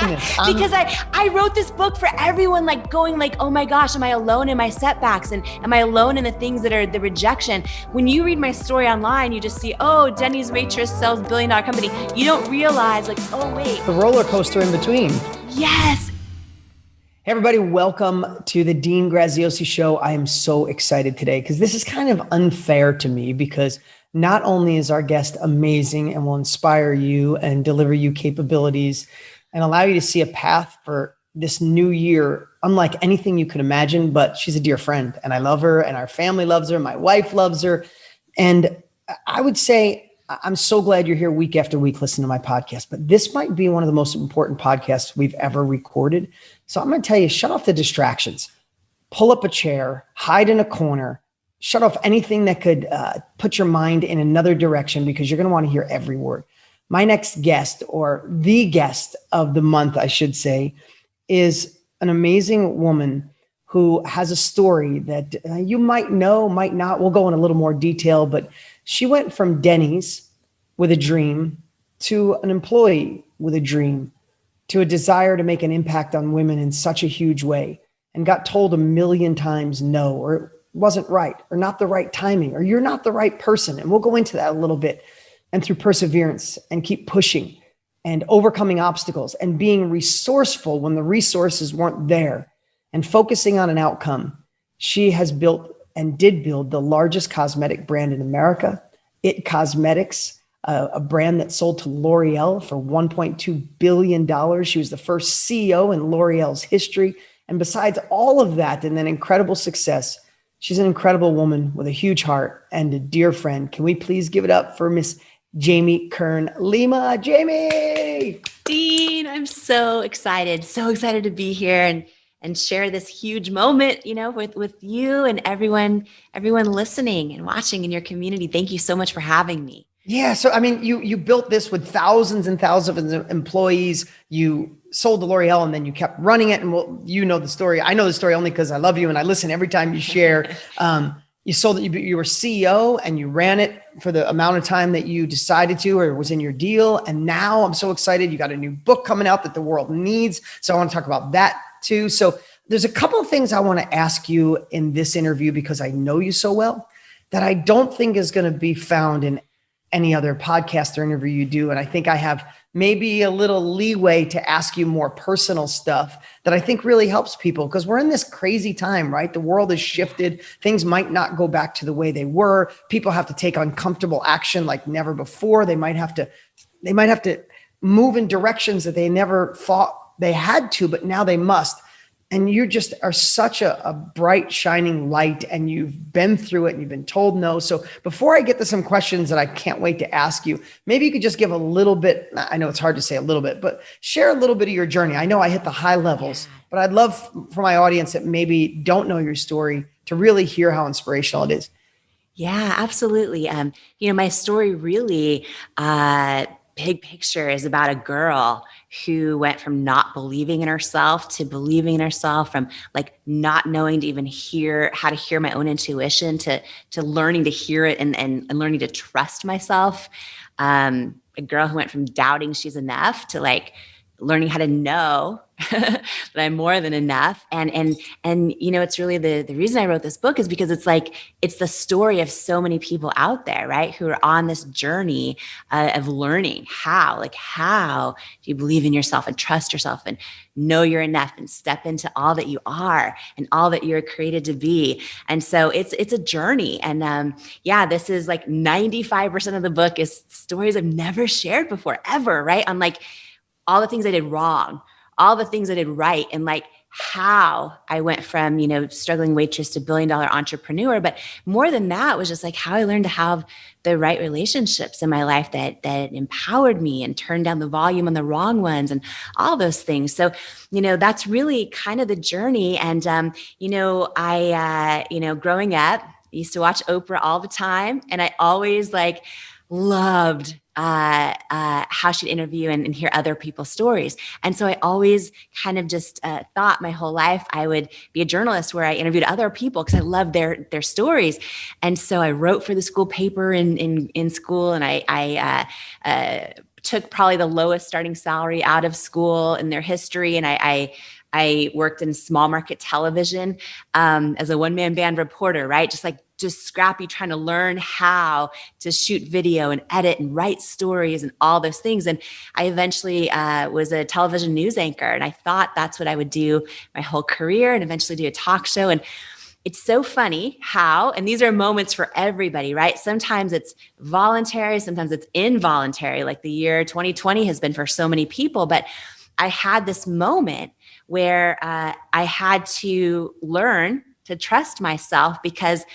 goodness. Because I wrote this book for everyone, like going like, oh my gosh, am I alone in my setbacks? And am I alone in the things that are the rejection? When you read my story online, you just see, oh, Denny's Waitress sells $1 billion company. You don't realize like, oh wait. The roller coaster in between. Yes. Hey everybody, welcome to the Dean Graziosi Show. I am so excited today because this is kind of unfair to me because not only is our guest amazing and will inspire you and deliver you capabilities and allow you to see a path for this new year, unlike anything you could imagine, but she's a dear friend and I love her and our family loves her. My wife loves her. And I would say, I'm so glad you're here week after week listening to my podcast, but this might be one of the most important podcasts we've ever recorded. So I'm going to tell you, shut off the distractions, pull up a chair, hide in a corner, shut off anything that could put your mind in another direction because you're going to want to hear every word. My next guest, or the guest of the month, I should say, is an amazing woman who has a story that you might know, might not. We'll go in a little more detail, but she went from Denny's with a dream to an employee with a dream to a desire to make an impact on women in such a huge way and got told 1,000,000 times no, or it wasn't right, or not the right timing, or you're not the right person. And we'll go into that a little bit. And through perseverance and keep pushing and overcoming obstacles and being resourceful when the resources weren't there and focusing on an outcome, she has built and did build the largest cosmetic brand in America, It Cosmetics, a brand that sold to L'Oreal for $1.2 billion. She was the first CEO in L'Oreal's history. And besides all of that and then incredible success, she's an incredible woman with a huge heart and a dear friend. Can we please give it up for Miss Jamie Kern Lima? Jamie! Dean, I'm so excited to be here and share this huge moment, you know, with you and everyone listening and watching in your community. Thank you so much for having me. Yeah. So, I mean, you built this with thousands and thousands of employees. You sold to L'Oreal and then you kept running it. And well, you know the story. I know the story only because I love you and I listen every time you share. You sold it, you were CEO and you ran it for the amount of time that you decided to, or was in your deal. And now I'm so excited. You got a new book coming out that the world needs. So I want to talk about that too. So there's a couple of things I want to ask you in this interview because I know you so well that I don't think is going to be found in any other podcast or interview you do. And I think I have maybe a little leeway to ask you more personal stuff that I think really helps people because we're in this crazy time, right? The world has shifted. Things might not go back to the way they were. People have to take uncomfortable action like never before. They might have to move in directions that they never thought they had to, but now they must. And you just are such a bright, shining light, and you've been through it and you've been told no. So before I get to some questions that I can't wait to ask you, maybe you could just give a little bit, I know it's hard to say a little bit, but share a little bit of your journey. I know I hit the high levels, but I'd love for my audience that maybe don't know your story to really hear how inspirational it is. Yeah, absolutely. You know, my story really, big picture is about a girl who went from not believing in herself to believing in herself, from like not knowing to even how to hear my own intuition to learning to hear it and learning to trust myself. A girl who went from doubting she's enough to like learning how to know that I'm more than enough. And you know, it's really the reason I wrote this book is because it's the story of so many people out there, right? Who are on this journey of learning how do you believe in yourself and trust yourself and know you're enough and step into all that you are and all that you're created to be. And so it's a journey. And this is like 95% of the book is stories I've never shared before, ever, right? On like all the things I did wrong, all the things I did right, and like how I went from, you know, struggling waitress to $1 billion entrepreneur. But more than that was just like how I learned to have the right relationships in my life that empowered me and turned down the volume on the wrong ones and all those things. So, you know, that's really kind of the journey. And, you know, I, growing up, I used to watch Oprah all the time. And I always like loved how she'd interview and hear other people's stories. And so I always kind of just thought my whole life I would be a journalist where I interviewed other people because I loved their stories. And so I wrote for the school paper in school, and I took probably the lowest starting salary out of school in their history. And I worked in small market television as a one-man band reporter, right? Just scrappy, trying to learn how to shoot video and edit and write stories and all those things. And I eventually was a television news anchor, and I thought that's what I would do my whole career and eventually do a talk show. And it's so funny how, and these are moments for everybody, right? Sometimes it's voluntary, sometimes it's involuntary, like the year 2020 has been for so many people. But I had this moment where I had to learn to trust myself because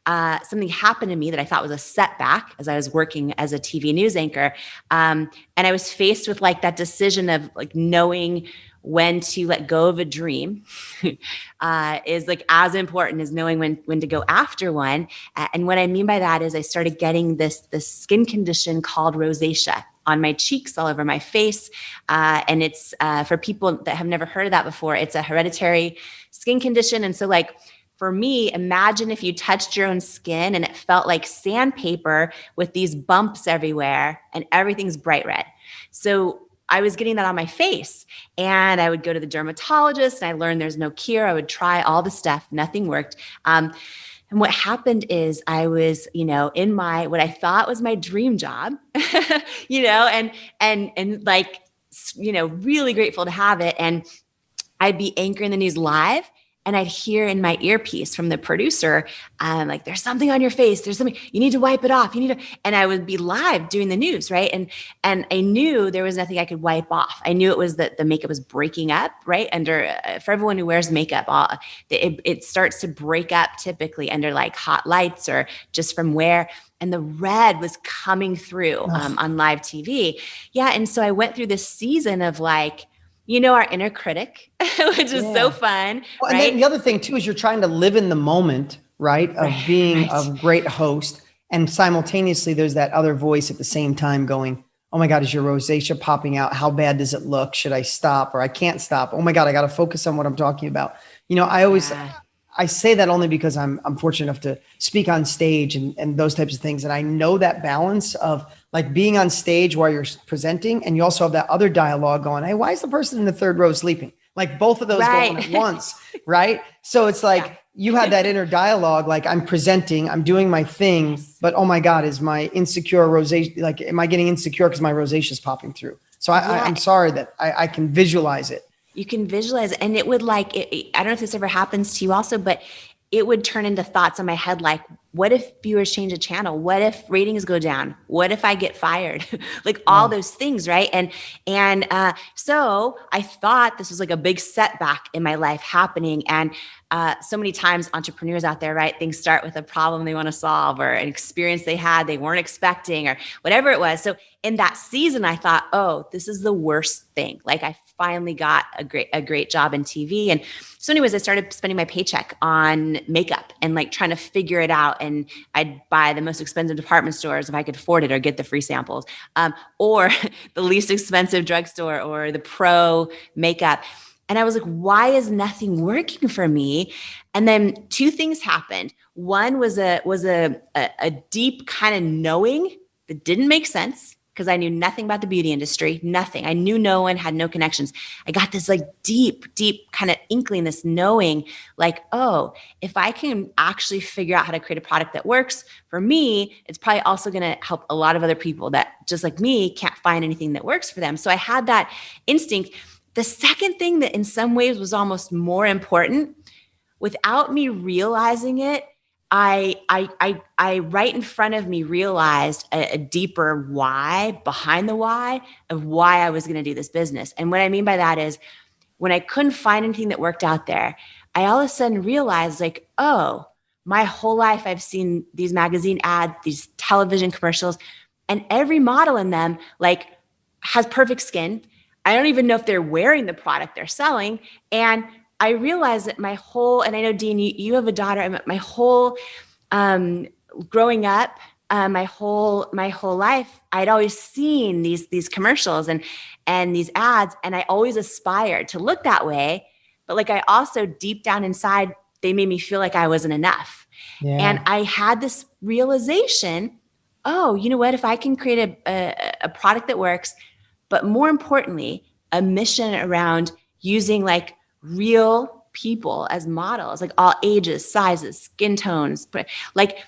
something happened to me that I thought was a setback as I was working as a TV news anchor. And I was faced with like that decision of like knowing when to let go of a dream is like as important as knowing when to go after one. And what I mean by that is I started getting this skin condition called rosacea on my cheeks, all over my face. And it's for people that have never heard of that before, it's a hereditary skin condition. And so like, for me, imagine if you touched your own skin and it felt like sandpaper with these bumps everywhere and everything's bright red. So I was getting that on my face, and I would go to the dermatologist and I learned there's no cure. I would try all the stuff, nothing worked. And what happened is I was, in my, what I thought was my dream job, and like, really grateful to have it. And I'd be anchoring the news live, and I'd hear in my earpiece from the producer, like, there's something on your face. There's something, you need to wipe it off. And I would be live doing the news. Right. And I knew there was nothing I could wipe off. I knew it was that the makeup was breaking up, right? For everyone who wears makeup, it starts to break up typically under like hot lights or just from wear. And the red was coming through on live TV. Yeah. And so I went through this season of like, our inner critic, which is so fun. Well, right? And then the other thing too, is you're trying to live in the moment, right? Of being a great host. And simultaneously there's that other voice at the same time going, oh my God, is your rosacea popping out? How bad does it look? Should I stop? Or I can't stop. Oh my God, I got to focus on what I'm talking about. I say that only because I'm fortunate enough to speak on stage and those types of things. And I know that balance of like being on stage while you're presenting, and you also have that other dialogue going, hey, why is the person in the third row sleeping? Like both of those going at once, right? So it's like you had that inner dialogue, like I'm presenting, I'm doing my thing, but oh my God, is my insecure rosacea, like, am I getting insecure because my rosacea is popping through? So I'm sorry that I can visualize it. You can visualize, and it would like, I don't know if this ever happens to you also, but it would turn into thoughts in my head like, what if viewers change a channel? What if ratings go down? What if I get fired? Like all those things, right? And so I thought this was like a big setback in my life happening. And so many times entrepreneurs out there, right? Things start with a problem they want to solve or an experience they had they weren't expecting or whatever it was. So in that season, I thought, oh, this is the worst thing. Like I finally got a great job in TV. And so anyways, I started spending my paycheck on makeup and like trying to figure it out. And I'd buy the most expensive department stores if I could afford it or get the free samples, or the least expensive drugstore or the pro makeup. And I was like, why is nothing working for me? And then two things happened. One was a deep kind of knowing that didn't make sense because I knew nothing about the beauty industry, nothing. I knew no one, had no connections. I got this like deep kind of inkling, this knowing like, oh, if I can actually figure out how to create a product that works for me, it's probably also going to help a lot of other people that just like me can't find anything that works for them. So I had that instinct. The second thing that in some ways was almost more important, without me realizing it, I right in front of me realized a deeper why behind the why of why I was going to do this business. And what I mean by that is when I couldn't find anything that worked out there, I all of a sudden realized like, oh, my whole life I've seen these magazine ads, these television commercials, and every model in them like has perfect skin. I don't even know if they're wearing the product they're selling. And I realized that my whole, and I know, Dean, you have a daughter, my whole growing up, my whole life, I'd always seen these commercials and these ads, and I always aspired to look that way. But like I also deep down inside, they made me feel like I wasn't enough. Yeah. And I had this realization oh, you know what? If I can create a product that works, but more importantly, a mission around using like real people as models, like all ages, sizes, skin tones, like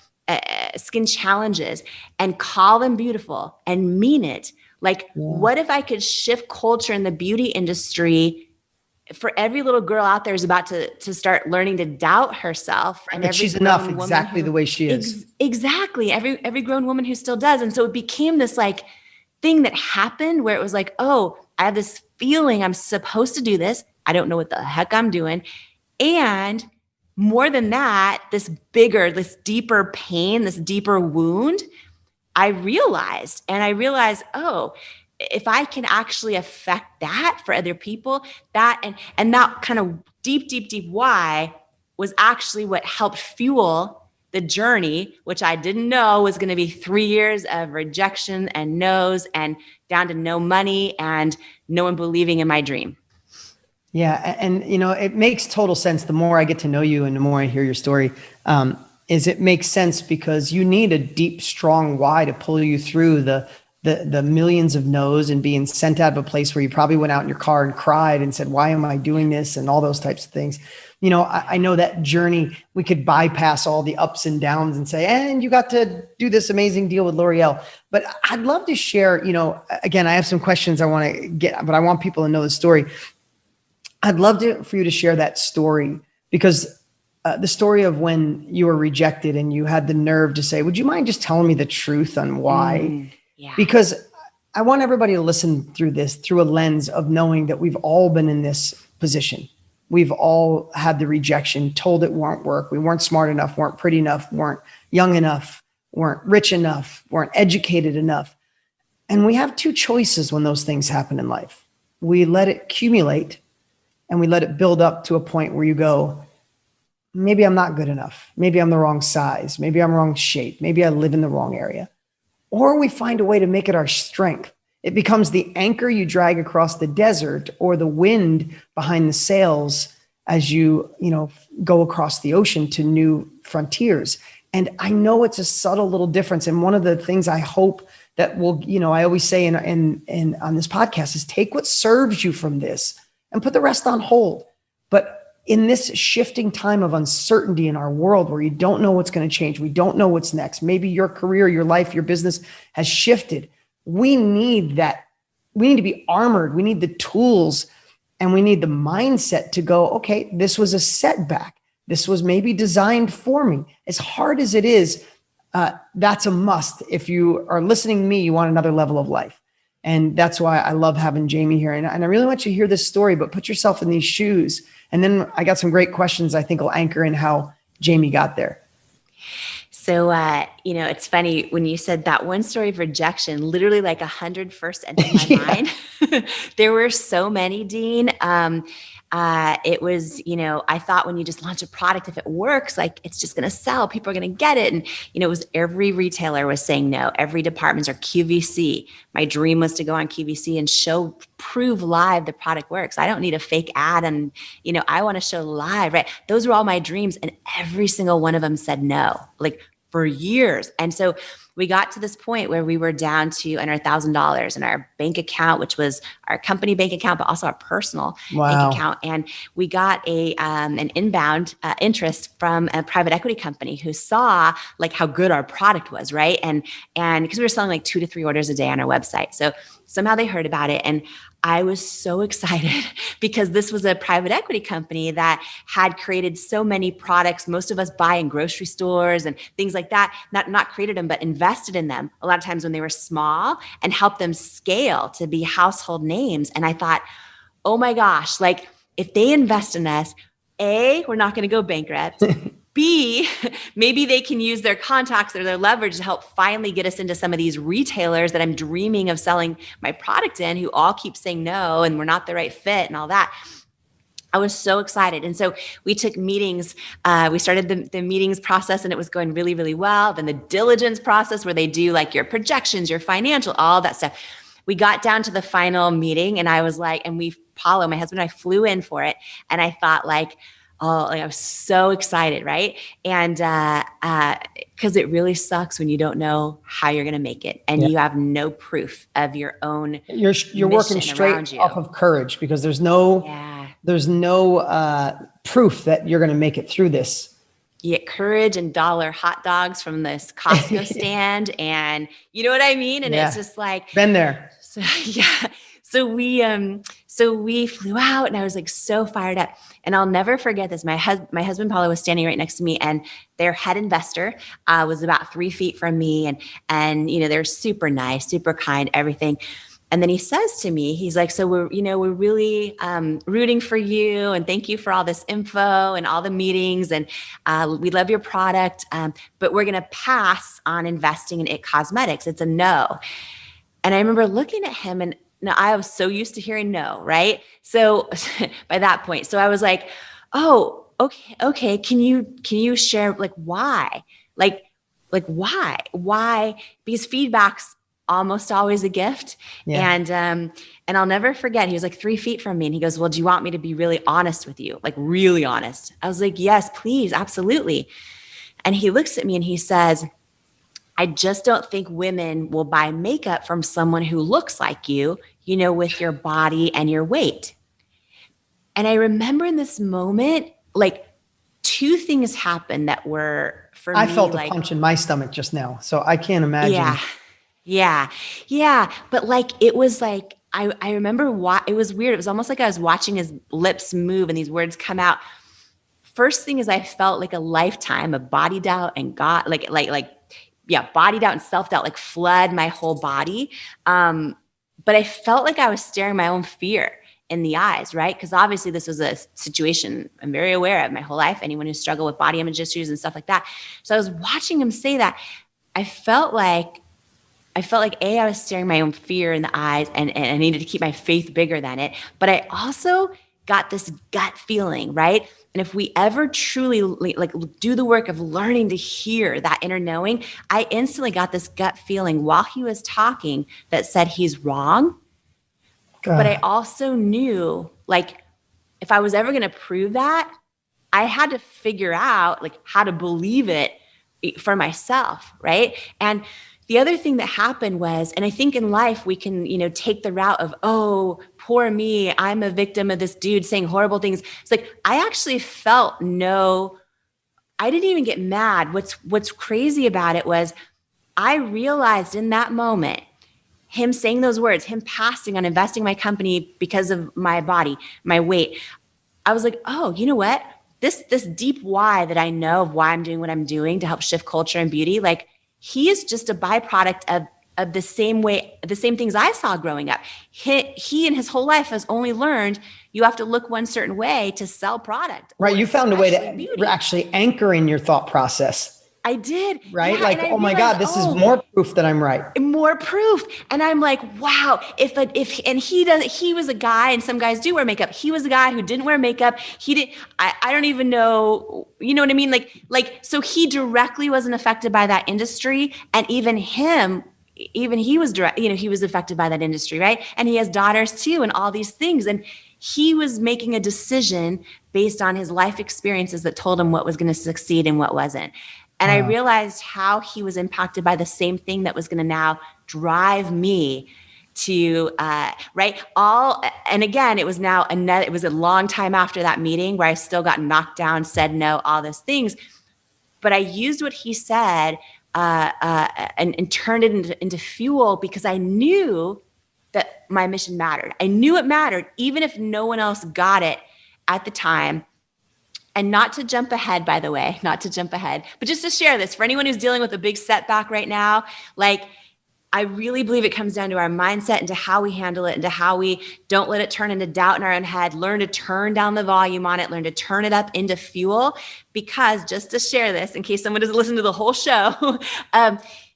skin challenges, and call them beautiful and mean it. Like, Yeah. what if I could shift culture in the beauty industry for every little girl out there is about to start learning to doubt herself, Right, and that every she's enough grown woman exactly who the way she is. exactly every grown woman who still does. And so it became this like thing that happened where it was like, oh, I have this feeling I'm supposed to do this. I don't know what the heck I'm doing. And more than that, this bigger, this deeper pain, this deeper wound, I realized, oh, if I can actually affect that for other people, that and that kind of deep why was actually what helped fuel the journey, which I didn't know was going to be 3 years of rejection and no's and down to no money and no one believing in my dream. Yeah, and you know, it makes total sense. The more I get to know you, and the more I hear your story, is it makes sense because you need a deep, strong why to pull you through the millions of no's and being sent out of a place where you probably went out in your car and cried and said, "Why am I doing this?" and all those types of things. You know, I know that journey. We could bypass all the ups and downs and say, "And you got to do this amazing deal with L'Oreal." But I'd love to share. You know, again, I have some questions I want to get, but I want people to know the story. I'd love for you to share that story because the story of when you were rejected and you had the nerve to say, "Would you mind just telling me the truth on why?" Yeah. Because I want everybody to listen through this through a lens of knowing that we've all been in this position. We've all had the rejection, told it won't work. We weren't smart enough, weren't pretty enough, weren't young enough, weren't rich enough, weren't educated enough. And we have two choices when those things happen in life. We let it accumulate and we let it build up to a point where you go, maybe I'm not good enough. Maybe I'm the wrong size. Maybe I'm wrong shape. Maybe I live in the wrong area. Or we find a way to make it our strength. It becomes the anchor you drag across the desert or the wind behind the sails as you go across the ocean to new frontiers. And I know it's a subtle little difference. And one of the things I hope that I always say in on this podcast is take what serves you from this and put the rest on hold. But in this shifting time of uncertainty in our world where you don't know what's going to change, we don't know what's next. Maybe your career, your life, your business has shifted. We need that. We need to be armored. We need the tools and we need the mindset to go, okay, this was a setback. This was maybe designed for me. As hard as it is, that's a must. If you are listening to me, you want another level of life. And that's why I love having Jamie here. And I really want you to hear this story, but put yourself in these shoes. And then I got some great questions I think will anchor in how Jamie got there. So, it's funny when you said that one story of rejection, literally like 100 first entered my mind. There were so many, Dean. It was, I thought when you just launch a product, if it works, like it's just going to sell, people are going to get it. And, it was every retailer was saying no, every department's or QVC. My dream was to go on QVC and prove live the product works. I don't need a fake ad. And, I want to show live, right? Those were all my dreams. And every single one of them said no, like for years. And so we got to this point where we were down to under $1,000 in our bank account, which was our company bank account, but also our personal bank account. And we got an inbound interest from a private equity company who saw like how good our product was, right? And because we were selling like 2 to 3 orders a day on our website. So somehow they heard about it. And I was so excited because this was a private equity company that had created so many products most of us buy in grocery stores and things like that, not created them, but invested in them a lot of times when they were small and helped them scale to be household names. And I thought, oh my gosh, like if they invest in us, A, we're not going to go bankrupt. B, maybe they can use their contacts or their leverage to help finally get us into some of these retailers that I'm dreaming of selling my product in, who all keep saying no and we're not the right fit and all that. I was so excited. And so we took meetings. We started the meetings process and it was going really, really well. Then the diligence process where they do like your projections, your financial, all that stuff. We got down to the final meeting and I was like, and my husband and I flew in for it. And I thought like, all, like I was so excited. Right. And, cause it really sucks when you don't know how you're going to make it and you have no proof of your own, you're working straight off of courage because there's no proof that you're going to make it through this. You get courage and dollar hot dogs from this Costco stand. And you know what I mean? And it's just like, been there. So, yeah. So we flew out and I was like so fired up. And I'll never forget this. My husband, Paulo, was standing right next to me, and their head investor was about 3 feet from me. And, you know, they're super nice, super kind, everything. And then he says to me, he's like, so we're really rooting for you, and thank you for all this info and all the meetings. And we love your product, but we're going to pass on investing in IT Cosmetics. It's a no. And I remember looking at him, and now I was so used to hearing no, right? So by that point, so I was like, oh, okay. Can you share like why? Like why? Because feedback's almost always a gift. Yeah. And I'll never forget, he was like 3 feet from me, and he goes, well, do you want me to be really honest with you? Like really honest? I was like, yes, please. Absolutely. And he looks at me and he says, I just don't think women will buy makeup from someone who looks like you, you know, with your body and your weight. And I remember in this moment, like 2 things happened that were for me. I felt a punch in my stomach just now. So I can't imagine. Yeah. But like, it was like, I remember it was weird. It was almost like I was watching his lips move and these words come out. First thing is I felt like a lifetime of body doubt and body doubt and self-doubt, like flood my whole body. But I felt like I was staring my own fear in the eyes, right? Because obviously this was a situation I'm very aware of my whole life, anyone who struggled with body image issues and stuff like that. So I was watching him say that. I felt like I was staring my own fear in the eyes, and I needed to keep my faith bigger than it. But I also got this gut feeling, right? And if we ever truly like do the work of learning to hear that inner knowing, I instantly got this gut feeling while he was talking that said he's wrong. God. But I also knew, like, if I was ever going to prove that, I had to figure out like how to believe it for myself, right? And the other thing that happened was, and I think in life we can, you know, take the route of, oh, poor me, I'm a victim of this dude saying horrible things. It's like, I actually felt I didn't even get mad. What's crazy about it was I realized in that moment, him saying those words, him passing on investing in my company because of my body, my weight, I was like, oh, you know what? This deep why that I know of why I'm doing what I'm doing to help shift culture and beauty, like, he is just a byproduct of the same things I saw growing up. He in his whole life has only learned you have to look one certain way to sell product. Right. You found a way to actually anchor in your thought process. I did. Right. Yeah, like, oh my God, this is more proof that I'm right. More proof. And I'm like, wow, he was a guy, and some guys do wear makeup. He was a guy who didn't wear makeup. I don't even know, you know what I mean? So he directly wasn't affected by that industry. And even he was direct, you know, he was affected by that industry. Right. And he has daughters too, and all these things. And he was making a decision based on his life experiences that told him what was going to succeed and what wasn't. And I realized how he was impacted by the same thing that was going to now drive me to, right. And again, it was a long time after that meeting where I still got knocked down, said no, all those things. But I used what he said and turned it into fuel, because I knew that my mission mattered. I knew it mattered, even if no one else got it at the time. And not to jump ahead, by the way, but just to share this for anyone who's dealing with a big setback right now, like, I really believe it comes down to our mindset and to how we handle it and to how we don't let it turn into doubt in our own head, learn to turn down the volume on it, learn to turn it up into fuel. Because just to share this, in case someone doesn't listen to the whole show,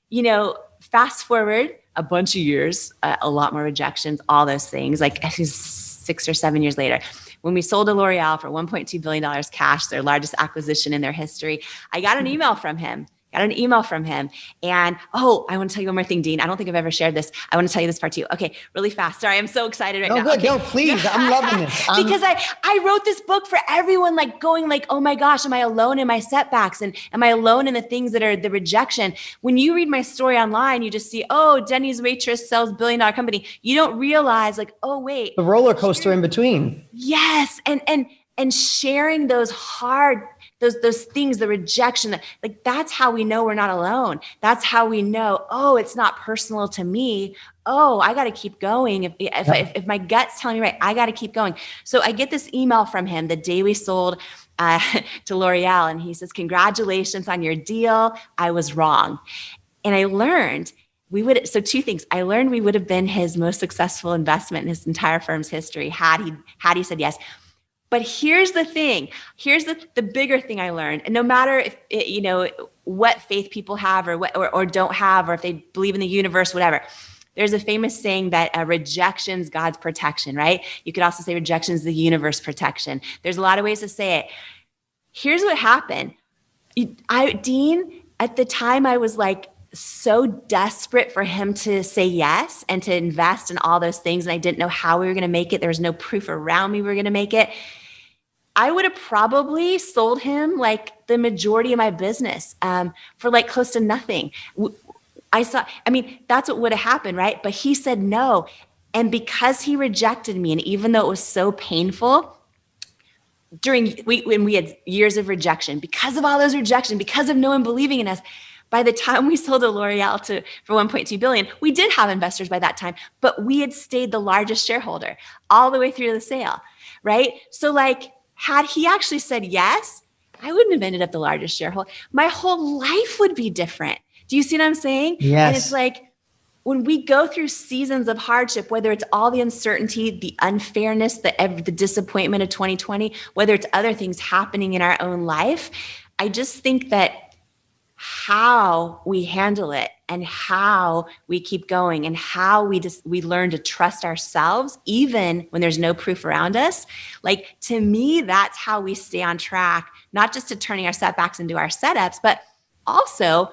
you know, fast forward a bunch of years, a lot more rejections, all those things, like 6 or 7 years later, when we sold to L'Oreal for $1.2 billion cash, their largest acquisition in their history, I got an email from him got an email from him. And I want to tell you one more thing, Dean. I don't think I've ever shared this. I want to tell you this part too. Okay, really fast. Sorry, I'm so excited right now. Good. Okay. No, please. I'm loving this. Because I wrote this book for everyone, like going like, oh my gosh, am I alone in my setbacks? And am I alone in the things that are the rejection? When you read my story online, you just see, oh, Denny's Waitress sells $1 billion company. You don't realize like, oh, wait. The roller coaster in between. Yes. And sharing those hard, those things, the rejection, like that's how we know we're not alone. That's how we know, oh, it's not personal to me. Oh, I got to keep going. If my gut's telling me right, I got to keep going. So I get this email from him the day we sold to L'Oreal, and he says, congratulations on your deal. I was wrong. And I learned so two things. I learned we would have been his most successful investment in his entire firm's history had he said yes. But here's the thing. Here's the bigger thing I learned. And no matter if what faith people have or don't have, or if they believe in the universe, whatever. There's a famous saying that rejection's God's protection, right? You could also say rejection's the universe protection. There's a lot of ways to say it. Here's what happened. Dean, at the time I was like so desperate for him to say yes and to invest in all those things. And I didn't know how we were going to make it. There was no proof around me we were going to make it. I would have probably sold him like the majority of my business for like close to nothing. That's what would have happened, right? But he said no. And because he rejected me, and even though it was so painful, when we had years of rejection, because of all those rejection, because of no one believing in us, by the time we sold to L'Oreal for 1.2 billion, we did have investors by that time, but we had stayed the largest shareholder all the way through the sale, right? So like, had he actually said yes, I wouldn't have ended up the largest shareholder. My whole life would be different. Do you see what I'm saying? Yes. And it's like, when we go through seasons of hardship, whether it's all the uncertainty, the unfairness, the disappointment of 2020, whether it's other things happening in our own life, I just think that how we handle it and how we keep going and how we learn to trust ourselves, even when there's no proof around us. Like, to me, that's how we stay on track, not just to turning our setbacks into our setups, but also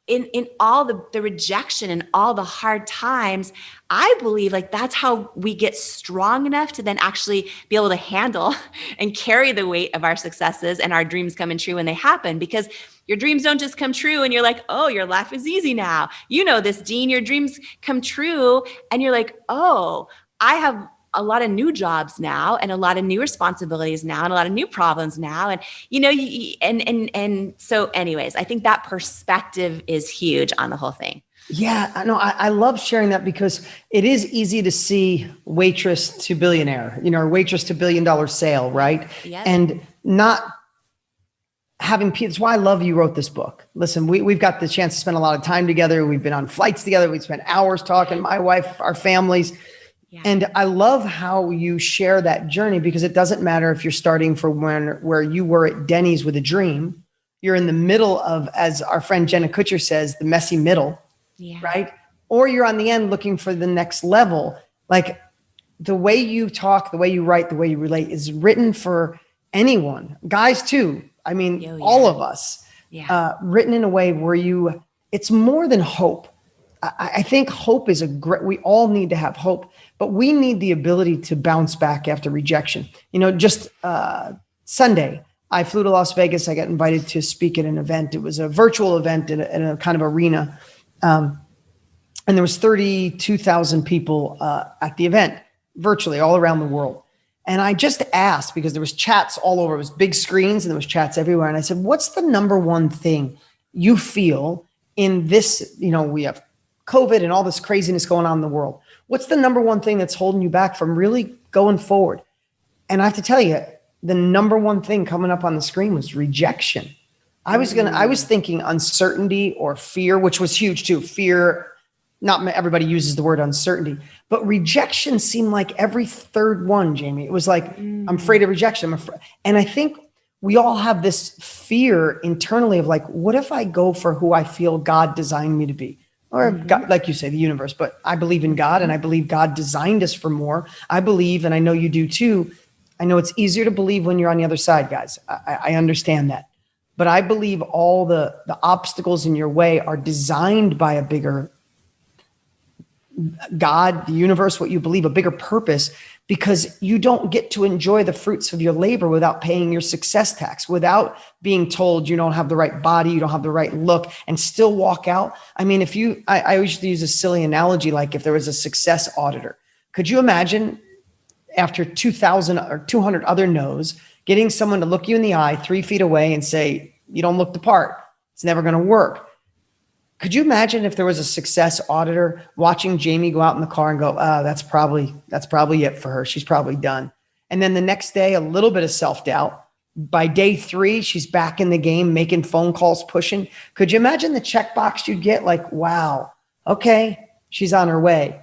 in all the rejection and all the hard times. I believe like that's how we get strong enough to then actually be able to handle and carry the weight of our successes and our dreams coming true when they happen. Because your dreams don't just come true and you're like, oh, your life is easy now. You know this, Dean, your dreams come true and you're like, oh, I have a lot of new jobs now and a lot of new responsibilities now and a lot of new problems now. And so anyways, I think that perspective is huge on the whole thing. Yeah, I know. I love sharing that because it is easy to see Waitress to billionaire, or Waitress to $1 billion sale, right? Yep. And not having people. That's why I love you wrote this book. Listen, we've got the chance to spend a lot of time together. We've been on flights together. We've spent hours talking, my wife, our families. Yeah. And I love how you share that journey, because it doesn't matter if you're starting from where you were at Denny's with a dream. You're in the middle of, as our friend Jenna Kutcher says, the messy middle, right? Or you're on the end looking for the next level. Like, the way you talk, the way you write, the way you relate is written for anyone, guys too. I mean, all of us, written in a way where it's more than hope. I think hope is we all need to have hope, but we need the ability to bounce back after rejection. Just Sunday, I flew to Las Vegas. I got invited to speak at an event. It was a virtual event in a kind of arena. And there was 32,000 people at the event, virtually all around the world. And I just asked, because there was chats all over. It was big screens and there was chats everywhere. And I said, what's the number one thing you feel in this, we have COVID and all this craziness going on in the world. What's the number one thing that's holding you back from really going forward? And I have to tell you, the number one thing coming up on the screen was rejection. I was thinking uncertainty or fear, which was huge too. Fear, not everybody uses the word uncertainty, but rejection seemed like every third one, Jamie. It was like, I'm afraid of rejection. And I think we all have this fear internally of like, what if I go for who I feel God designed me to be? Or God, like you say, the universe, but I believe in God and I believe God designed us for more. I believe, and I know you do too. I know it's easier to believe when you're on the other side, guys. I understand that. but I believe all the obstacles in your way are designed by a bigger God, the universe, what you believe, a bigger purpose, because you don't get to enjoy the fruits of your labor without paying your success tax, without being told you don't have the right body, you don't have the right look, and still walk out. I mean, I used to use a silly analogy, like if there was a success auditor, could you imagine after 2,000 or 200 other no's, getting someone to look you in the eye 3 feet away and say, you don't look the part, it's never going to work? Could you imagine if there was a success auditor watching Jamie go out in the car and go, that's probably it for her. She's probably done. And then the next day, a little bit of self-doubt. By day 3, she's back in the game, making phone calls, pushing. Could you imagine the checkbox you'd get? Like, wow, okay, she's on her way.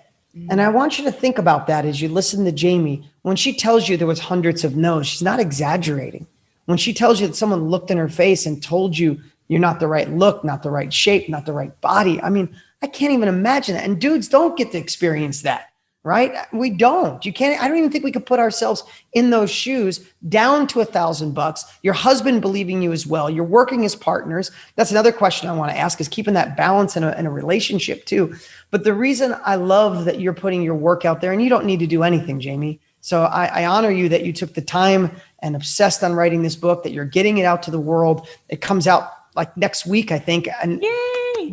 And I want you to think about that as you listen to Jamie. When she tells you there was hundreds of no's, she's not exaggerating. When she tells you that someone looked in her face and told you you're not the right look, not the right shape, not the right body. I mean, I can't even imagine that. And dudes don't get to experience that, right? We don't. You can't. I don't even think we could put ourselves in those shoes, down to $1,000. Your husband believing you as well. You're working as partners. That's another question I want to ask, is keeping that balance in a relationship too. But the reason I love that you're putting your work out there, and you don't need to do anything, Jamie. So I honor you that you took the time and obsessed on writing this book, that you're getting it out to the world. It comes out like next week, I think. And you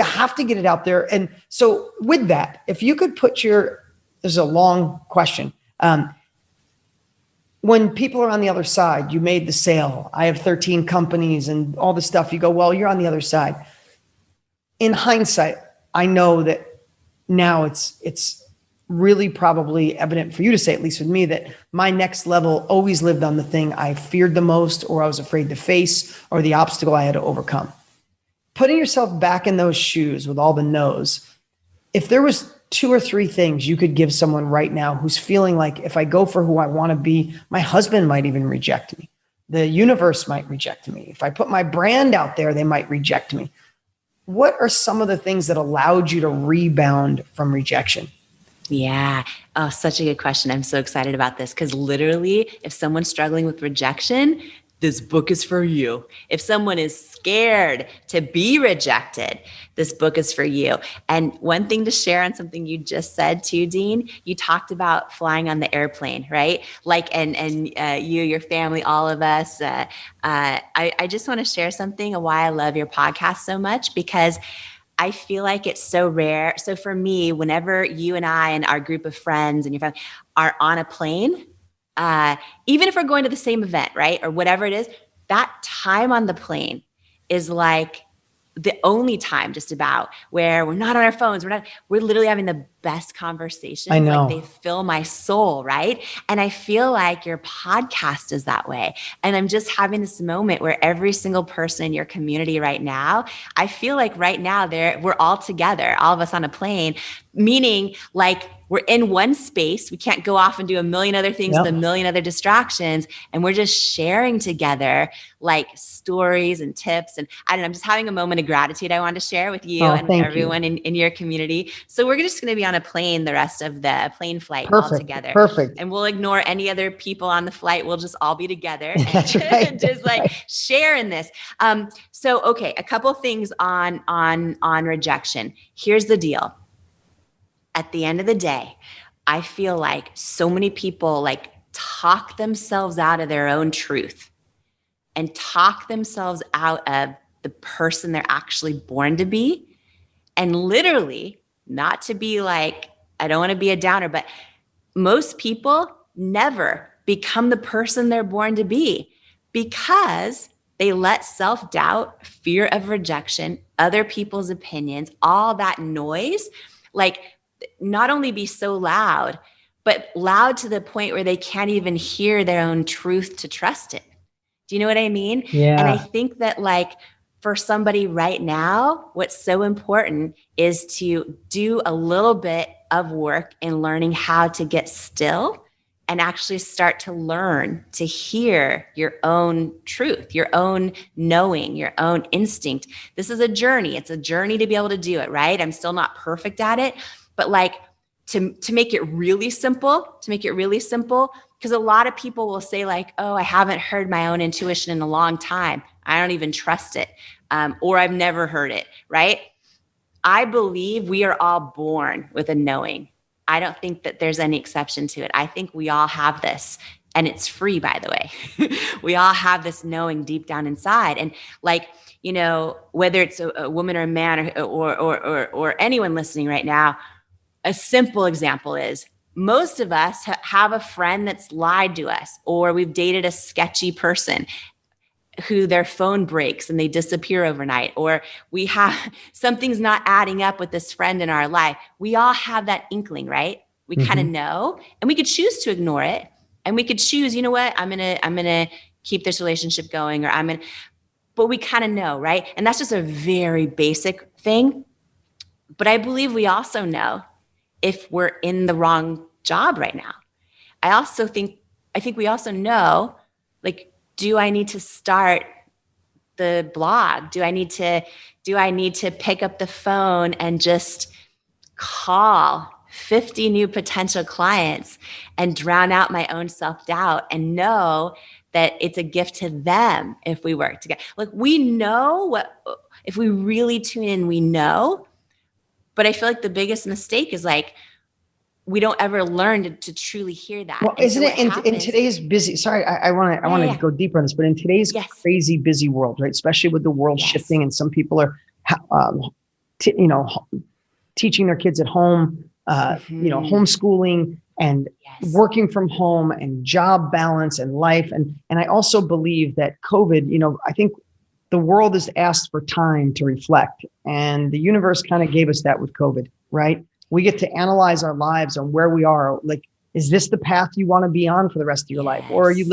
have to get it out there. And so with that, if you could put this is a long question. When people are on the other side, you made the sale, I have 13 companies and all this stuff. You go, well, you're on the other side. In hindsight, I know that now it's really probably evident for you to say, at least with me, that my next level always lived on the thing I feared the most, or I was afraid to face, or the obstacle I had to overcome. Putting yourself back in those shoes with all the no's, if there was 2 or 3 things you could give someone right now who's feeling like, if I go for who I want to be, my husband might even reject me. The universe might reject me. If I put my brand out there, they might reject me. What are some of the things that allowed you to rebound from rejection? Yeah. Oh, such a good question. I'm so excited about this, because literally, if someone's struggling with rejection, this book is for you. If someone is scared to be rejected, this book is for you. And one thing to share on something you just said too, Dean, you talked about flying on the airplane, right? Like, and you, your family, all of us. I just want to share something of why I love your podcast so much, because I feel like it's so rare. So for me, whenever you and I and our group of friends and your family are on a plane, even if we're going to the same event, right, or whatever it is, that time on the plane is like the only time just about where we're not on our phones. We're literally having the best conversations. I know. Like, they fill my soul, right? And I feel like your podcast is that way. And I'm just having this moment where every single person in your community right now, I feel like right now we're all together, all of us on a plane, meaning like we're in one space. We can't go off and do a million other things with a million other distractions. And we're just sharing together like stories and tips. And I don't know, I'm just having a moment of gratitude I wanted to share with you and everyone in your community. So we're just going to be on a plane the rest of the plane flight all together. Perfect. And we'll ignore any other people on the flight. We'll just all be together and right. just like share in this. So, okay, a couple things on rejection. Here's the deal. At the end of the day, I feel like so many people like talk themselves out of their own truth and talk themselves out of the person they're actually born to be. And literally, not to be like, I don't want to be a downer, but most people never become the person they're born to be, because they let self-doubt, fear of rejection, other people's opinions, all that noise, like, not only be so loud, but loud to the point where they can't even hear their own truth to trust it. Do you know what I mean? Yeah. And I think that like for somebody right now, what's so important is to do a little bit of work in learning how to get still and actually start to learn to hear your own truth, your own knowing, your own instinct. This is a journey. It's a journey to be able to do it, right? I'm still not perfect at it. But like to make it really simple, because a lot of people will say like, oh, I haven't heard my own intuition in a long time. I don't even trust it. Or I've never heard it, right? I believe we are all born with a knowing. I don't think that there's any exception to it. I think we all have this, and it's free, by the way. We all have this knowing deep down inside. And like, you know, whether it's a woman or a man or anyone listening right now, a simple example is most of us have a friend that's lied to us, or we've dated a sketchy person who their phone breaks and they disappear overnight, or we have something's not adding up with this friend in our life. We all have that inkling, right? We kind of know, and we could choose to ignore it, and we could choose, you know what, I'm gonna keep this relationship going, or but we kind of know, right? And that's just a very basic thing. But I believe we also know if we're in the wrong job right now. I think we also know, like, do I need to start the blog? Do I need to pick up the phone and just call 50 new potential clients and drown out my own self-doubt and know that it's a gift to them if we work together? Like, we know if we really tune in, we know. But I feel like the biggest mistake is like, we don't ever learn to truly hear that. Well, isn't it in today's busy, sorry, I want to go deeper on this, but in today's crazy busy world, right? Especially with the world shifting, and some people are, teaching their kids at home, homeschooling and working from home and job balance and life. And I also believe that COVID, I think the world is asked for time to reflect, and the universe kind of gave us that with COVID, right? We get to analyze our lives on where we are. Like, is this the path you want to be on for the rest of your life? Or are you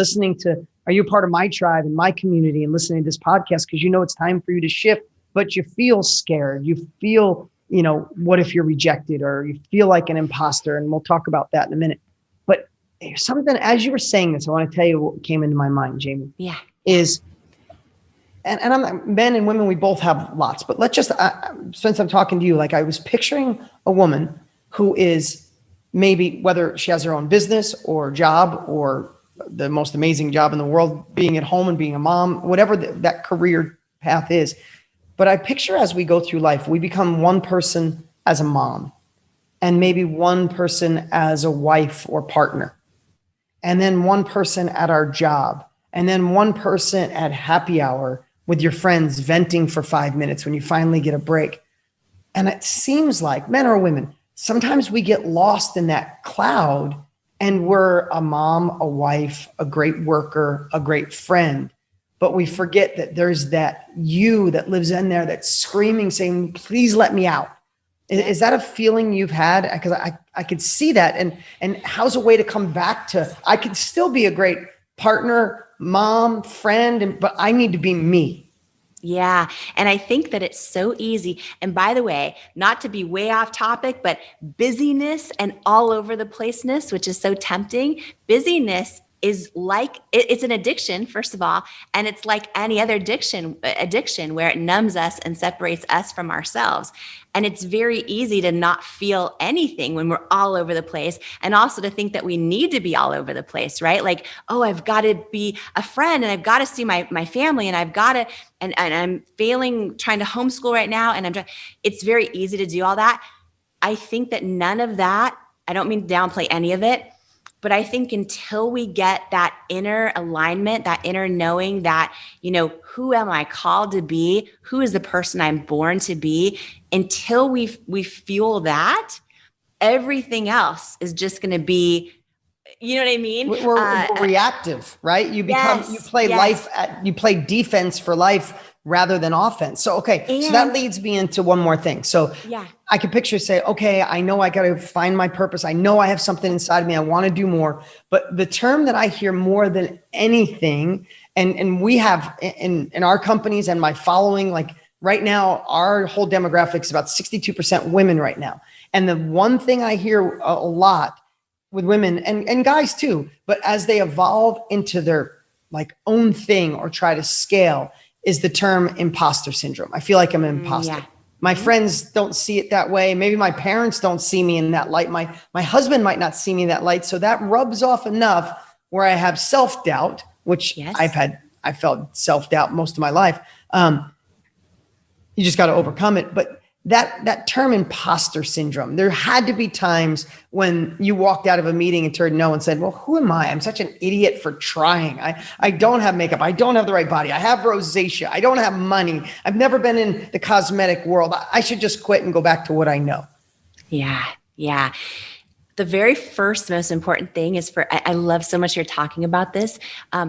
are you part of my tribe and my community and listening to this podcast because you know it's time for you to shift, but you feel scared. You feel, what if you're rejected, or you feel like an imposter? And we'll talk about that in a minute. But there's something, as you were saying this, I want to tell you what came into my mind, Jamie. Yeah. And I'm men and women, we both have lots, but let's just, since I'm talking to you, like, I was picturing a woman who is maybe, whether she has her own business or job or the most amazing job in the world, being at home and being a mom, whatever that career path is. But I picture as we go through life, we become one person as a mom, and maybe one person as a wife or partner, and then one person at our job, and then one person at happy hour with your friends venting for 5 minutes when you finally get a break. And it seems like, men or women, sometimes we get lost in that cloud, and we're a mom, a wife, a great worker, a great friend. But we forget that there's that you that lives in there that's screaming, saying, please let me out. Is that a feeling you've had? Because I could see that. And how's a way to come back to, I could still be a great partner, mom, friend, but I need to be me. Yeah. And I think that it's so easy. And by the way, not to be way off topic, but busyness and all over the placeness, which is so tempting, busyness is like, it's an addiction, first of all. And it's like any other addiction where it numbs us and separates us from ourselves. And it's very easy to not feel anything when we're all over the place. And also to think that we need to be all over the place, right? Like, oh, I've got to be a friend, and I've got to see my family, and I've got to, and I'm failing, trying to homeschool right now. And it's very easy to do all that. I think that none of that, I don't mean to downplay any of it, but I think until we get that inner alignment, that inner knowing that, who am I called to be? Who is the person I'm born to be? Until we fuel that, everything else is just going to be, you know what I mean? We're reactive, right? You play defense for life rather than offense. So, so that leads me into one more thing. So I can picture, say, okay, I know I got to find my purpose. I know I have something inside of me. I want to do more. But the term that I hear more than anything, and we have in our companies and my following, like right now, our whole demographic is about 62% women right now. And the one thing I hear a lot with women and guys too, but as they evolve into their like own thing or try to scale, is the term imposter syndrome. I feel like I'm an imposter. My friends don't see it that way. Maybe my parents don't see me in that light. My husband might not see me in that light. So that rubs off enough where I have self-doubt, which I felt self-doubt most of my life. You just got to overcome it. But that term imposter syndrome, there had to be times when you walked out of a meeting and turned no and said, well, who am I? I'm such an idiot for trying. I don't have makeup. I don't have the right body. I have rosacea. I don't have money. I've never been in the cosmetic world. I should just quit and go back to what I know. Yeah. Yeah. The very first most important thing is I love so much you're talking about this,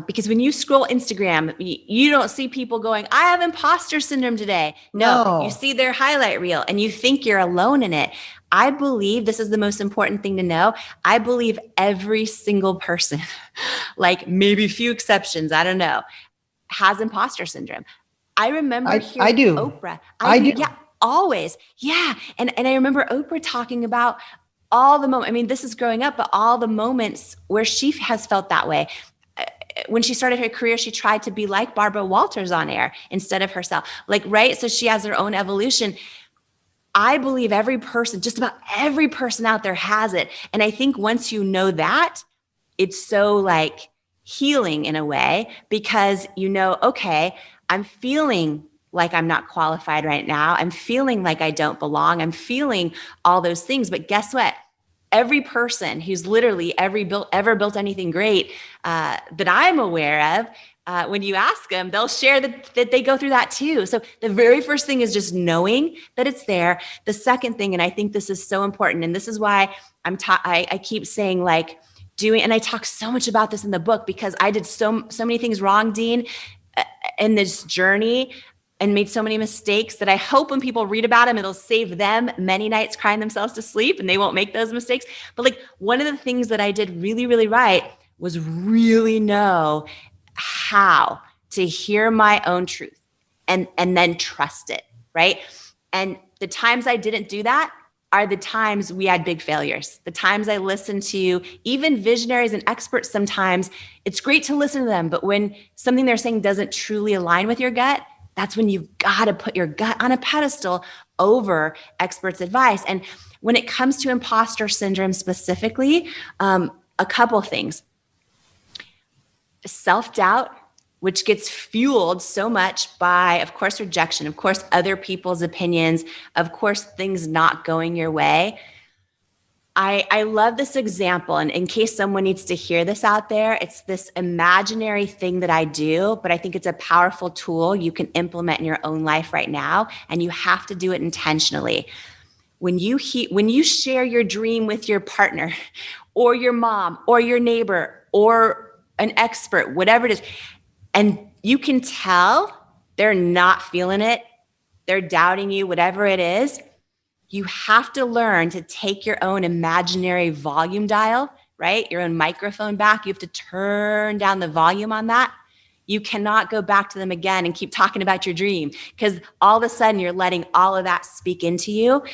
because when you scroll Instagram, you don't see people going, I have imposter syndrome today. No, you see their highlight reel and you think you're alone in it. I believe this is the most important thing to know. I believe every single person, like maybe a few exceptions, I don't know, has imposter syndrome. I remember hearing Oprah. I do. Yeah, always. Yeah. And I remember Oprah talking about all the moments, I mean, this is growing up, but all the moments where she has felt that way. When she started her career, she tried to be like Barbara Walters on air instead of herself. Like, right? So she has her own evolution. I believe every person, just about every person out there has it. And I think once you know that, it's so like healing in a way, because you know, okay, I'm feeling like I'm not qualified right now. I'm feeling like I don't belong. I'm feeling all those things. But guess what? Every person who's literally ever built anything great that I'm aware of, when you ask them, they'll share that they go through that too. So the very first thing is just knowing that it's there. The second thing, and I think this is so important, and this is why I keep saying like doing, and I talk so much about this in the book because I did so many things wrong, Dean, in this journey, and made so many mistakes that I hope when people read about them, it'll save them many nights crying themselves to sleep and they won't make those mistakes. But like one of the things that I did really, really right was really know how to hear my own truth and then trust it, right? And the times I didn't do that are the times we had big failures. The times I listened to even visionaries and experts, sometimes it's great to listen to them, but when something they're saying doesn't truly align with your gut, that's when you've got to put your gut on a pedestal over experts' advice. And when it comes to imposter syndrome specifically, a couple things. Self-doubt, which gets fueled so much by, of course, rejection, of course, other people's opinions, of course, things not going your way. I love this example, and in case someone needs to hear this out there, it's this imaginary thing that I do, but I think it's a powerful tool you can implement in your own life right now, and you have to do it intentionally. When you share your dream with your partner or your mom or your neighbor or an expert, whatever it is, and you can tell they're not feeling it, they're doubting you, whatever it is, you have to learn to take your own imaginary volume dial, right? Your own microphone back. You have to turn down the volume on that. You cannot go back to them again and keep talking about your dream, because all of a sudden you're letting all of that speak into you.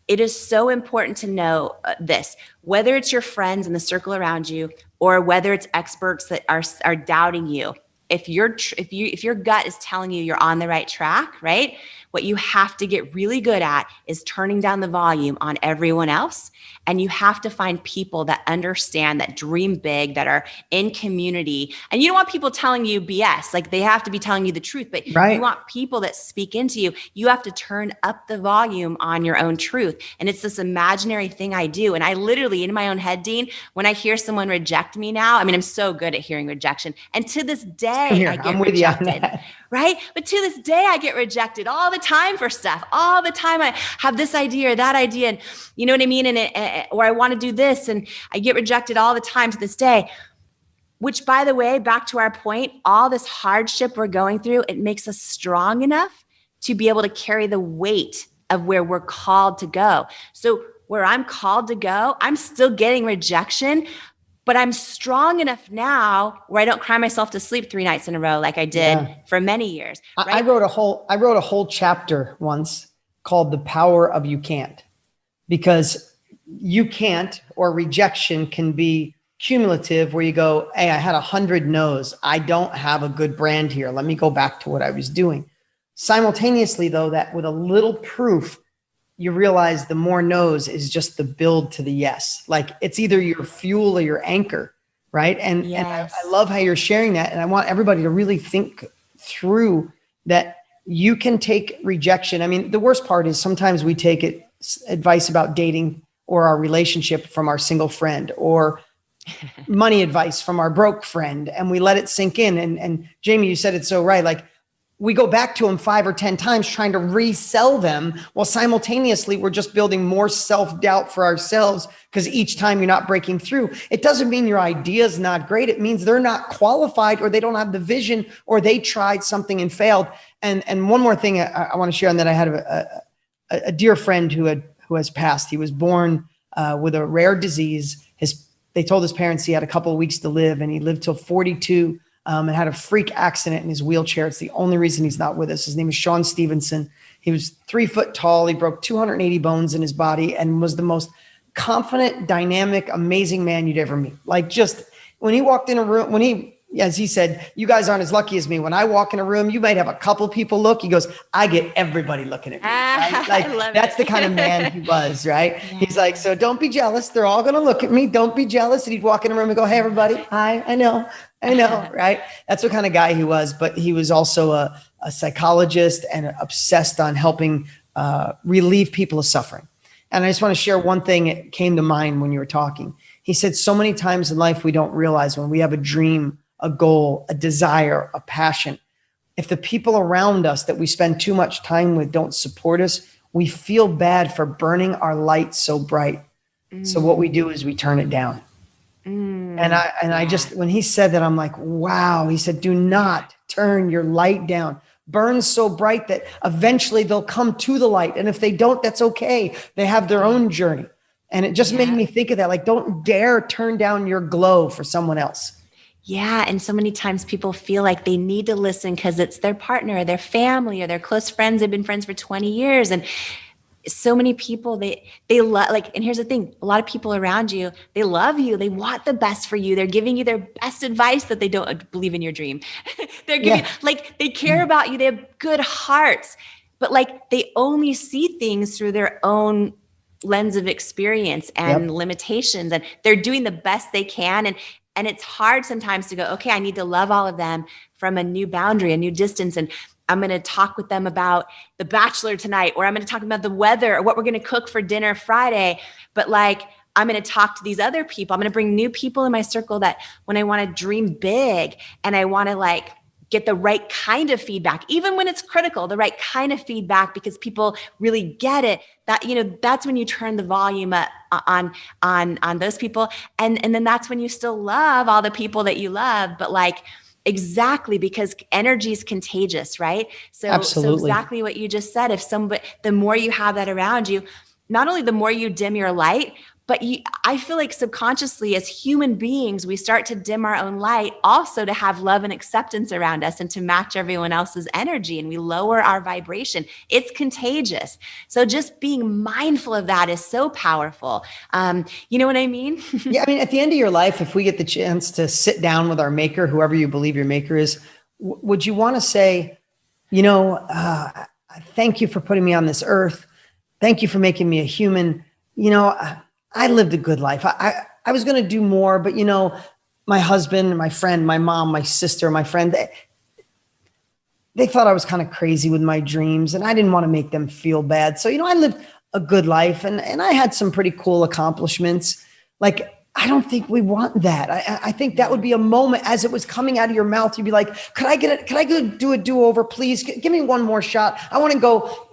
It is so important to know this, whether it's your friends in the circle around you or whether it's experts that are doubting you. If your gut is telling you you're on the right track, right? What you have to get really good at is turning down the volume on everyone else. And you have to find people that understand, that dream big, that are in community. And you don't want people telling you BS, like they have to be telling you the truth, but you want people that speak into you. You have to turn up the volume on your own truth. And it's this imaginary thing I do. And I literally, in my own head, Dean, when I hear someone reject me now, I mean, I'm so good at hearing rejection. And to this day, I get rejected. Right? But to this day, I get rejected all the time for stuff. All the time I have this idea or that idea, and you know what I mean? And or I want to do this, and I get rejected all the time to this day. Which, by the way, back to our point, all this hardship we're going through, it makes us strong enough to be able to carry the weight of where we're called to go. So where I'm called to go, I'm still getting rejection, but I'm strong enough now where I don't cry myself to sleep 3 nights in a row like I did for many years. Right? I wrote a whole chapter once called "The Power of You Can't," because you can't, or rejection can be cumulative, where you go, hey, I had 100 no's. I don't have a good brand here. Let me go back to what I was doing. Simultaneously though, that with a little proof, you realize the more no's is just the build to the yes. Like it's either your fuel or your anchor, right? And I Yes. love how you're sharing that. And I want everybody to really think through that you can take rejection. I mean, the worst part is sometimes we take advice about dating or our relationship from our single friend, or money advice from our broke friend, and we let it sink in. And Jamie, you said it so right. Like we go back to them 5 or 10 times trying to resell them, while simultaneously we're just building more self-doubt for ourselves, because each time you're not breaking through. It doesn't mean your idea is not great. It means they're not qualified, or they don't have the vision, or they tried something and failed. And one more thing I want to share, and that I had a dear friend who has passed. He was born with a rare disease. They told his parents he had a couple of weeks to live, and he lived till 42. And had a freak accident in his wheelchair. It's the only reason he's not with us. His name is Sean Stevenson. He was 3 foot tall. He broke 280 bones in his body and was the most confident, dynamic, amazing man you'd ever meet. Like just when he walked in a room, as he said, you guys aren't as lucky as me. When I walk in a room, you might have a couple people look. He goes, I get everybody looking at me. Right? Like that's the kind of man he was, right? Yeah. He's like, so don't be jealous. They're all going to look at me. Don't be jealous. And he'd walk in a room and go, hey, everybody. Hi, I know, right? That's what kind of guy he was. But he was also a psychologist and obsessed on helping relieve people of suffering. And I just want to share one thing that came to mind when you were talking. He said so many times in life, we don't realize when we have a dream, a goal, a desire, a passion, if the people around us that we spend too much time with don't support us, we feel bad for burning our light so bright. So what we do is we turn it down. And I just, when he said that, I'm like, wow. He said, do not turn your light down. Burn so bright that eventually they'll come to the light. And if they don't, that's okay. They have their own journey. And it just made me think of that. Like, don't dare turn down your glow for someone else. Yeah. And so many times people feel like they need to listen because it's their partner or their family or their close friends. They've been friends for 20 years. And so many people, they love, like, and here's the thing, a lot of people around you, they love you. They want the best for you. They're giving you their best advice that they don't believe in your dream. They're giving, like, they care about you. They have good hearts, but like, they only see things through their own lens of experience and limitations. And they're doing the best they can. And it's hard sometimes to go, okay, I need to love all of them from a new boundary, a new distance. And I'm going to talk with them about The Bachelor tonight, or I'm going to talk about the weather or what we're going to cook for dinner Friday. But like, I'm going to talk to these other people. I'm going to bring new people in my circle that when I want to dream big and I want to like get the right kind of feedback, even when it's critical, the right kind of feedback, because people really get it, that, you know, that's when you turn the volume up on those people. And then that's when you still love all the people that you love, but like, exactly, because energy is contagious, right? So, absolutely. So exactly what you just said, the more you have that around you, not only the more you dim your light, but I feel like subconsciously as human beings, we start to dim our own light also to have love and acceptance around us and to match everyone else's energy, and we lower our vibration. It's contagious. So just being mindful of that is so powerful. You know what I mean? Yeah. I mean, at the end of your life, if we get the chance to sit down with our maker, whoever you believe your maker is, would you want to say, you know, thank you for putting me on this earth. Thank you for making me a human. You know, I lived a good life. I was going to do more, but you know, my husband, my friend, my mom, my sister, my friend, they thought I was kind of crazy with my dreams, and I didn't want to make them feel bad. So, you know, I lived a good life, and I had some pretty cool accomplishments. Like, I don't think we want that. I think that would be a moment as it was coming out of your mouth. You'd be like, could I go do a do-over, please? Give me one more shot. I want to go.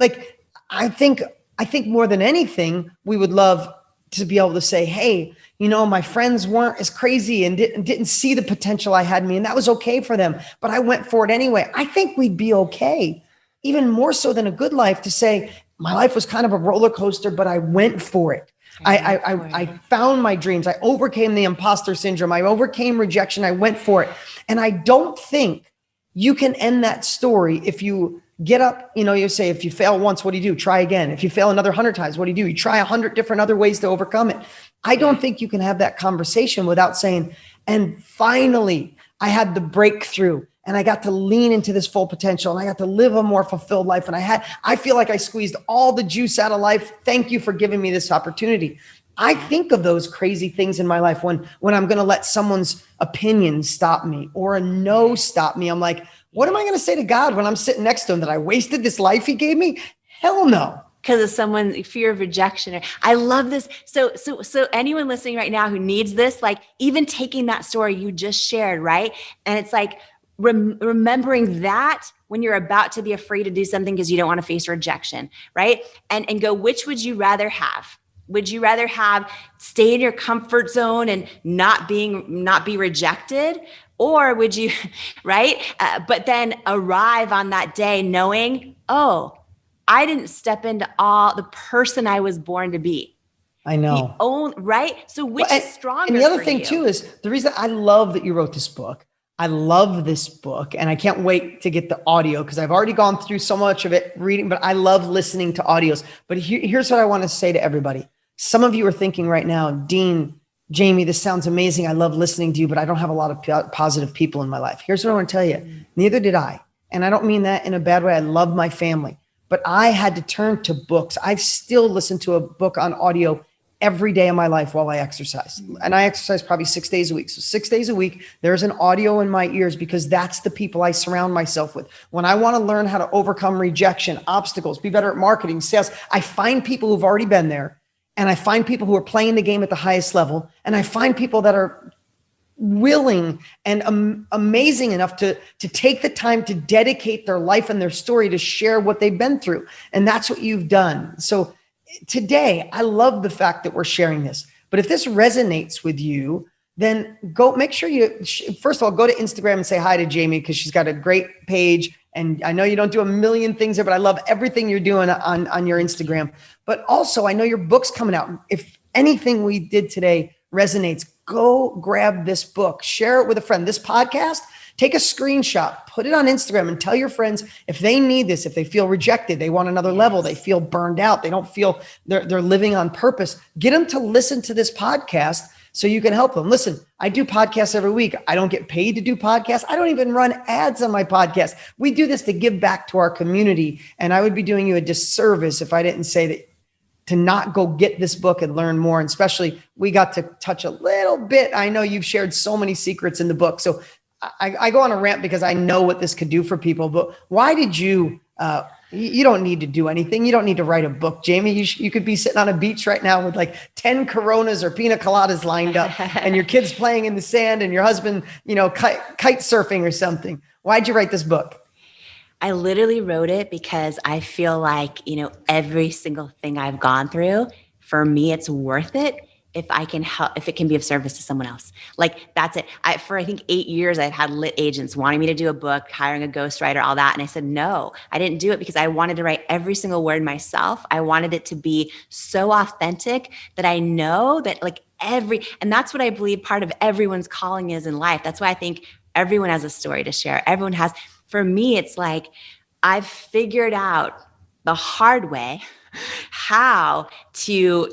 Like, I think more than anything, we would love to be able to say, hey, you know, my friends weren't as crazy and didn't see the potential I had in me, and that was okay for them, but I went for it anyway. I think we'd be okay, even more so than a good life, to say my life was kind of a roller coaster, but I went for it. I found my dreams. I overcame the imposter syndrome. I overcame rejection. I went for it. And I don't think you can end that story if you get up, you know, you say, if you fail once, what do you do? Try again. If you fail another 100 times, what do? You try 100 different other ways to overcome it. I don't think you can have that conversation without saying, and finally I had the breakthrough, and I got to lean into this full potential, and I got to live a more fulfilled life. And I feel like I squeezed all the juice out of life. Thank you for giving me this opportunity. I think of those crazy things in my life when I'm going to let someone's opinion stop me or a no stop me. I'm like, what am I going to say to God when I'm sitting next to him, that I wasted this life he gave me? Hell no. Because of someone, fear of rejection. I love this. So anyone listening right now who needs this, like even taking that story you just shared, right? And it's like remembering that when you're about to be afraid to do something because you don't want to face rejection, right? And go, which would you rather have? Would you rather have stay in your comfort zone and not be rejected? Or would you, right? But then arrive on that day knowing, oh, I didn't step into all the person I was born to be. I know. Right? So which is stronger? And the other thing too is the reason I love that you wrote this book. I love this book, and I can't wait to get the audio because I've already gone through so much of it reading, but I love listening to audios. But here's what I want to say to everybody. Some of you are thinking right now, Dean, Jamie, this sounds amazing. I love listening to you, but I don't have a lot of positive people in my life. Here's what I want to tell you. Neither did I. And I don't mean that in a bad way. I love my family, but I had to turn to books. I still listen to a book on audio every day of my life while I exercise. And I exercise probably 6 days a week. So 6 days a week, there's an audio in my ears because that's the people I surround myself with. When I want to learn how to overcome rejection, obstacles, be better at marketing, sales, I find people who've already been there. And I find people who are playing the game at the highest level. And I find people that are willing and amazing enough to take the time to dedicate their life and their story to share what they've been through. And that's what you've done. So today, I love the fact that we're sharing this. But if this resonates with you, then go make sure you, first of all, go to Instagram and say hi to Jamie because she's got a great page. And I know you don't do a million things there, but I love everything you're doing on your Instagram. But also, I know your book's coming out. If anything we did today resonates, go grab this book, share it with a friend. This podcast, take a screenshot, put it on Instagram and tell your friends if they need this, if they feel rejected, they want another level, they feel burned out, they don't feel they're living on purpose. Get them to listen to this podcast so you can help them. Listen, I do podcasts every week. I don't get paid to do podcasts. I don't even run ads on my podcast. We do this to give back to our community. And I would be doing you a disservice if I didn't say that to not go get this book and learn more. And especially we got to touch a little bit. I know you've shared so many secrets in the book. So I go on a rant because I know what this could do for people, but why did you don't need to do anything. You don't need to write a book, Jamie. You could be sitting on a beach right now with like 10 Coronas or pina coladas lined up and your kids playing in the sand and your husband, kite surfing or something. Why'd you write this book? I literally wrote it because I feel like, every single thing I've gone through, for me, it's worth it if I can help, if it can be of service to someone else. Like that's it. I think 8 years I've had lit agents wanting me to do a book, hiring a ghostwriter, all that. And I said, no, I didn't do it because I wanted to write every single word myself. I wanted it to be so authentic that I know that and that's what I believe part of everyone's calling is in life. That's why I think everyone has a story to share. Everyone has. For me, it's like I've figured out the hard way how to,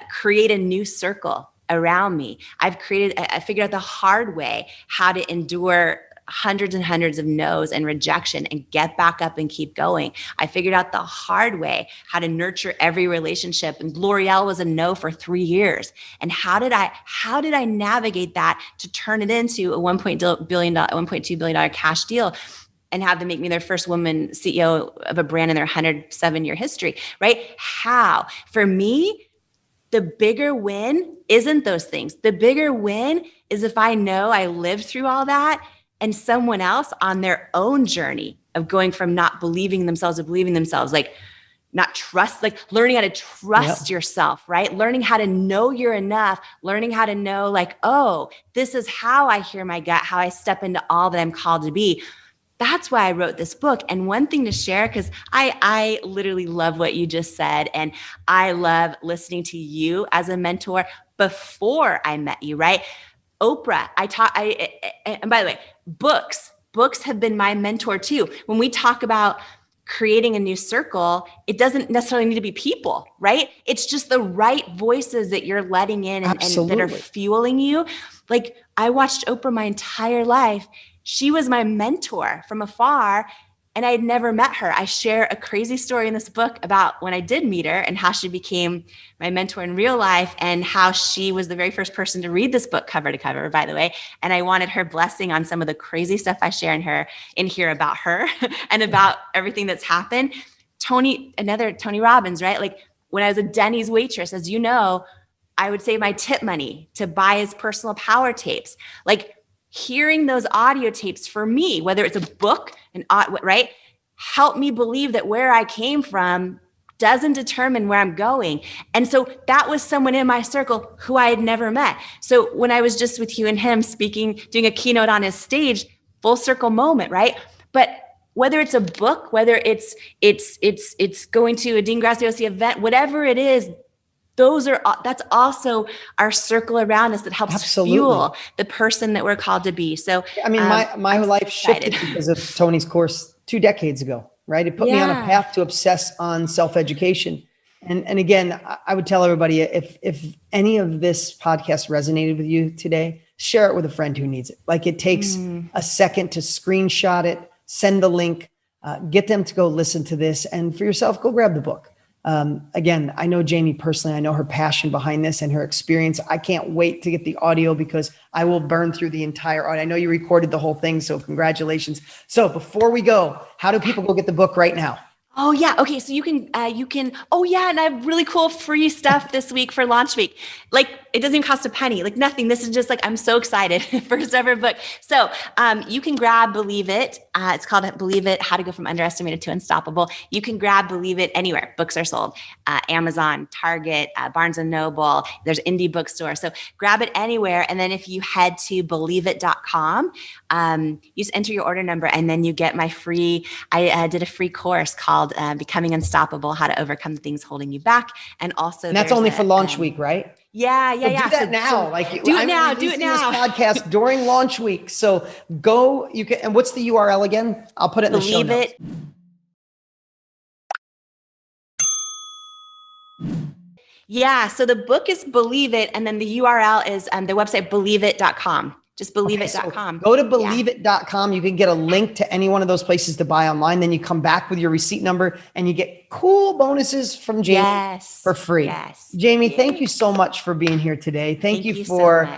create a new circle around me. I figured out the hard way how to endure hundreds and hundreds of no's and rejection and get back up and keep going. I figured out the hard way how to nurture every relationship. And L'Oreal was a no for 3 years. And how did I navigate that to turn it into a $1.2 billion cash deal and have them make me their first woman CEO of a brand in their 107-year history, right? How? For me, the bigger win isn't those things. The bigger win is if I know I lived through all that and someone else on their own journey of going from not believing themselves to believing themselves, learning how to trust yourself, right? Learning how to know you're enough, learning how to know oh, this is how I hear my gut, how I step into all that I'm called to be. That's why I wrote this book. And one thing to share, because I literally love what you just said. And I love listening to you as a mentor before I met you, right? Oprah, and by the way, books have been my mentor too. When we talk about creating a new circle, it doesn't necessarily need to be people, right? It's just the right voices that you're letting in and that are fueling you. Like I watched Oprah my entire life. She was my mentor from afar, and I had never met her. I share a crazy story in this book about when I did meet her and how she became my mentor in real life, and how she was the very first person to read this book cover to cover, by the way. And I wanted her blessing on some of the crazy stuff I share in here about her and about everything that's happened. Tony Robbins, right? Like when I was a Denny's waitress, as you know, I would save my tip money to buy his personal power tapes. Like hearing those audio tapes for me, whether it's a book, right, help me believe that where I came from doesn't determine where I'm going. And so that was someone in my circle who I had never met. So when I was just with you and him speaking, doing a keynote on his stage, full circle moment, right? But whether it's a book, whether it's going to a Dean Graziosi event, whatever it is, that's also our circle around us that helps fuel the person that we're called to be. So I mean, my life shifted because of Tony's course 2 decades ago, right? It put me on a path to obsess on self-education. And again, I would tell everybody, if any of this podcast resonated with you today, share it with a friend who needs it. Like it takes a second to screenshot it, send the link, get them to go listen to this, and for yourself, go grab the book. Again, I know Jamie personally. I know her passion behind this and her experience. I can't wait to get the audio because I will burn through the entire audio. I know you recorded the whole thing, so congratulations. So before we go, how do people go get the book right now? Oh yeah. Okay. So you can, oh yeah. And I have really cool free stuff this week for launch week. Like it doesn't even cost a penny, like nothing. This is just like, I'm so excited. First ever book. So you can grab Believe It. It's called Believe It, How to Go From Underestimated to Unstoppable. You can grab Believe It anywhere books are sold. Amazon, Target, Barnes and Noble, there's indie bookstore. So grab it anywhere. And then if you head to believeit.com, you just enter your order number and then you get my free, I did a free course called Becoming Unstoppable, How to Overcome the Things Holding You Back. And also that's only for launch week, right? Yeah. Do that now. Do it now. Do it now. This podcast during launch week. So go, you can, and what's the URL again? I'll put it in the show notes. Yeah. So the book is Believe It. And then the URL is the website, believeit.com. Just believeit.com. So go to believeit.com. You can get a link to any one of those places to buy online. Then you come back with your receipt number and you get cool bonuses from Jamie for free. Yes. Jamie, thank you so much for being here today. Thank you for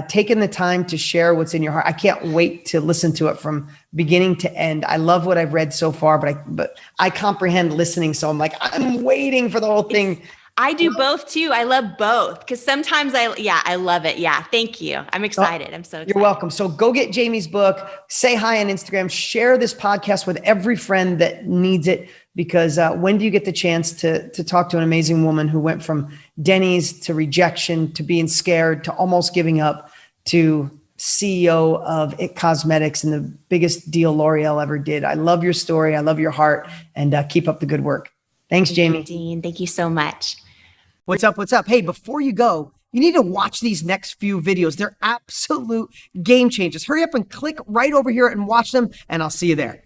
taking the time to share what's in your heart. I can't wait to listen to it from beginning to end. I love what I've read so far, but I comprehend listening. So I'm like, I'm waiting for the whole thing. I do both too. I love both because sometimes I love it. Yeah. Thank you. I'm excited. I'm so excited. You're welcome. So go get Jamie's book, say hi on Instagram, share this podcast with every friend that needs it, because when do you get the chance to talk to an amazing woman who went from Denny's to rejection, to being scared, to almost giving up, to CEO of IT Cosmetics and the biggest deal L'Oreal ever did. I love your story. I love your heart, and keep up the good work. Thanks, Jamie. Dean, thank you so much. What's up? What's up? Hey, before you go, you need to watch these next few videos. They're absolute game changers. Hurry up and click right over here and watch them, and I'll see you there.